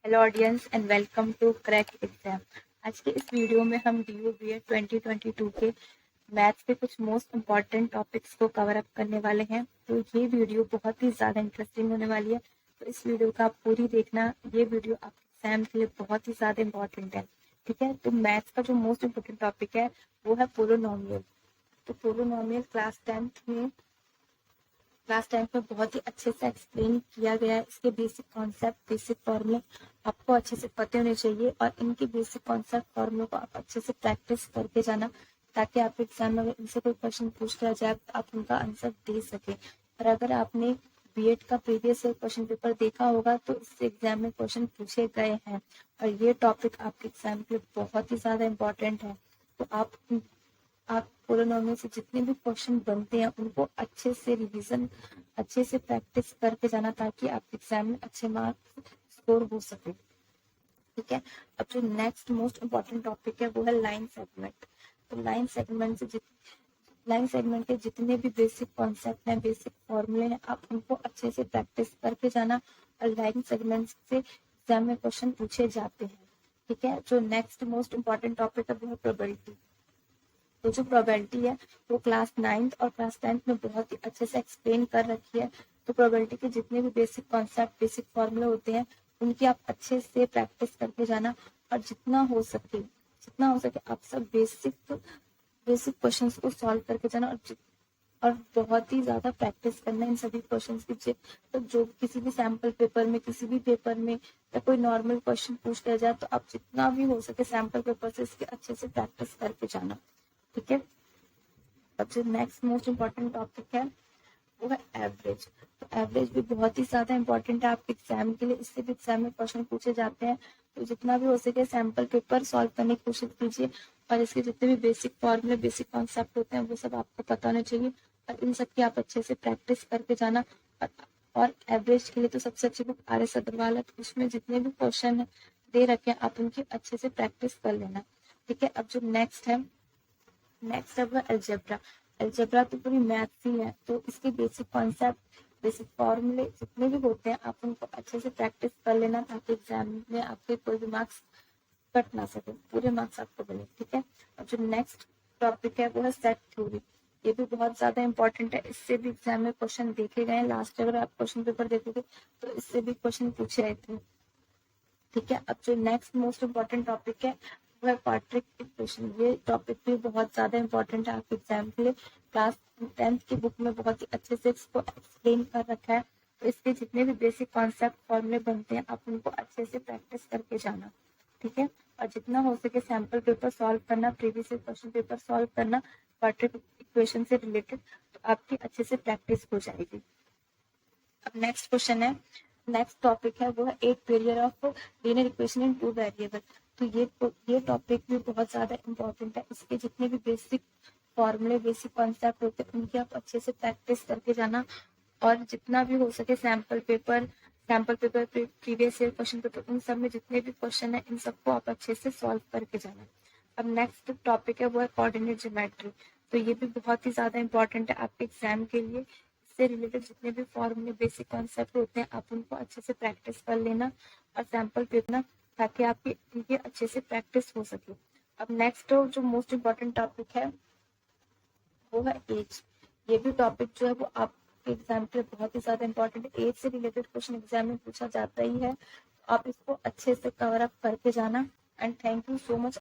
Hello audience and welcome to crack exam. आज के इस वीडियो में हम DU BEd 2022 के मैथ्स के कुछ मोस्ट इम्पॉर्टेंट टॉपिक्स को कवर अप करने वाले हैं। तो ये वीडियो बहुत ही ज़्यादा इंटरेस्टिंग होने वाली है, तो इस वीडियो का आप पूरी देखना। ये वीडियो आपके एग्जाम के लिए बहुत ही ज़्यादा इंपॉर्टेंट है, ठीक है। तो मैथ्स का जो मोस्ट इम्पोर्टेंट टॉपिक है वो है पोलिनोमियल। तो पोलिनोमियल क्लास 10 में बहुत ही अच्छे से एक्सप्लेन किया गया है। इसके बेसिक कॉन्सेप्ट, बेसिक फॉर्मूले आपको अच्छे से पते होने चाहिए और इनके बेसिक कॉन्सेप्ट फॉर्मूलों को आप अच्छे से प्रैक्टिस करके जाना, ताकि आपके एग्जाम में अगर इनसे कोई क्वेश्चन पूछ लिया जाए तो आप उनका आंसर दे सके। और अगर आपने बीएड का प्रीवियस क्वेश्चन पेपर देखा होगा तो इससे एग्जाम में क्वेश्चन पूछे गए हैं और ये टॉपिक आपके एग्जाम के लिए बहुत ही ज्यादा इम्पोर्टेंट है। तो आप पोलिनोमियल से जितने भी क्वेश्चन बनते हैं उनको अच्छे से रिवीजन, अच्छे से प्रैक्टिस करके जाना, ताकि आपके एग्जाम में अच्छे मार्क्स स्कोर हो सके, ठीक है। अब जो नेक्स्ट मोस्ट इम्पोर्टेंट टॉपिक है वो है लाइन सेगमेंट। तो लाइन सेगमेंट के जितने भी बेसिक कॉन्सेप्ट हैं, बेसिक फॉर्मूले हैं, आप उनको अच्छे से प्रैक्टिस करके जाना। और लाइन सेगमेंट से एग्जाम में क्वेश्चन पूछे जाते हैं, ठीक है। जो नेक्स्ट मोस्ट इम्पोर्टेंट टॉपिक है वो है प्रोबेबिलिटी। तो जो प्रोबेबिलिटी है वो क्लास 9th और क्लास 10th में बहुत ही अच्छे से एक्सप्लेन कर रखी है। तो प्रोबेबिलिटी के जितने भी बेसिक कॉन्सेप्ट, बेसिक फॉर्मूले होते हैं उनकी आप अच्छे से प्रैक्टिस करके जाना। और जितना हो सके आप सब बेसिक क्वेश्चंस को सॉल्व करके जाना। और बहुत ही ज्यादा प्रैक्टिस करना इन सभी क्वेश्चंस की। तो जो किसी भी सैम्पल पेपर में, किसी भी पेपर में या कोई नॉर्मल क्वेश्चन पूछ लिया जाए तो आप जितना भी हो सके सैम्पल पेपर से इसके अच्छे से प्रैक्टिस करके जाना, ठीक है। अब जो नेक्स्ट मोस्ट इम्पोर्टेंट टॉपिक है वो है एवरेज। तो एवरेज भी बहुत ही ज्यादा इंपॉर्टेंट है आपके एग्जाम के लिए। इससे भी एग्जाम में क्वेश्चन पूछे जाते हैं, तो जितना भी हो सके सैम्पल पेपर सॉल्व करने की कोशिश कीजिए। और इसके जितने भी बेसिक फॉर्मूले, बेसिक कॉन्सेप्ट होते हैं वो सब आपको पता होने चाहिए और इन सब की आप अच्छे से प्रैक्टिस करके जाना। और एवरेज के लिए तो सबसे अच्छी बुक RS अग्रवाल है, तो उसमें जितने भी क्वेश्चन दे रखे हैं आप उनकी अच्छे से प्रैक्टिस कर लेना, ठीक है। अब जो नेक्स्ट है वो अलजेब्रा। अलजेब्रा तो पूरी मैथ्स ही है, तो इसके बेसिक कॉन्सेप्ट, बेसिक फॉर्मूले जितने भी होते हैं आप उनको अच्छे से प्रैक्टिस कर लेना, ताकि एग्जाम में आपके कोई भी मार्क्स कट ना सके, पूरे मार्क्स आपको मिले, ठीक है। और जो नेक्स्ट टॉपिक है वो है सेट थ्योरी। ये भी बहुत ज्यादा इंपॉर्टेंट है, इससे भी एग्जाम में क्वेश्चन देखे गए हैं। लास्ट अगर आप क्वेश्चन पेपर देखोगे तो इससे भी क्वेश्चन पूछे गए थे, ठीक है। अब जो नेक्स्ट मोस्ट इम्पोर्टेंट टॉपिक है वो है क्वाड्रेटिक इक्वेशन। ये टॉपिक भी बहुत ज्यादा इंपॉर्टेंट है आपके एग्जाम के लिए। क्लास 10th की बुक में बहुत ही अच्छे से इसको एक्सप्लेन कर रखा है। तो इसके जितने भी बेसिक कॉन्सेप्ट, फॉर्मूले बनते हैं आप उनको अच्छे से प्रैक्टिस करके जाना, ठीक है। और जितना हो सके सैम्पल पेपर सॉल्व करना, प्रीवियस क्वेश्चन पेपर सॉल्व करना क्वाड्रेटिक इक्वेशन से रिलेटेड, तो आपकी अच्छे से प्रैक्टिस हो जाएगी। अब नेक्स्ट टॉपिक है वो है 8 Periyar of linear equation in 2 variable. तो ये टॉपिक भी बहुत ज्यादा इंपॉर्टेंट है। इसके जितने भी बेसिक फॉर्मूले, बेसिक कॉन्सेप्ट होते हैं उनकी आप अच्छे से प्रैक्टिस करके जाना। और जितना भी हो सके sample paper previous year question paper, उन सब में जितने भी क्वेश्चन है इन सबको आप अच्छे से सॉल्व करके जाना। अब नेक्स्ट टॉपिक है वो है कोऑर्डिनेट ज्योमेट्री। तो ये भी बहुत ही ज्यादा इंपॉर्टेंट है आपके एग्जाम के लिए। इससे रिलेटेड जितने भी फॉर्मूले, बेसिक कॉन्सेप्ट होते हैं आप उनको अच्छे से प्रैक्टिस कर लेना और सैंपल पेपर, ताकि आपकी इनकी अच्छे से प्रैक्टिस हो सके। अब नेक्स्ट जो मोस्ट इम्पोर्टेंट टॉपिक है वो है एज। ये भी टॉपिक जो है वो आपके एग्जाम के लिए बहुत ही ज्यादा इंपॉर्टेंट है। एज से रिलेटेड क्वेश्चन एग्जाम में पूछा जाता ही है, तो आप इसको अच्छे से कवर अप करके जाना। And thank you so much.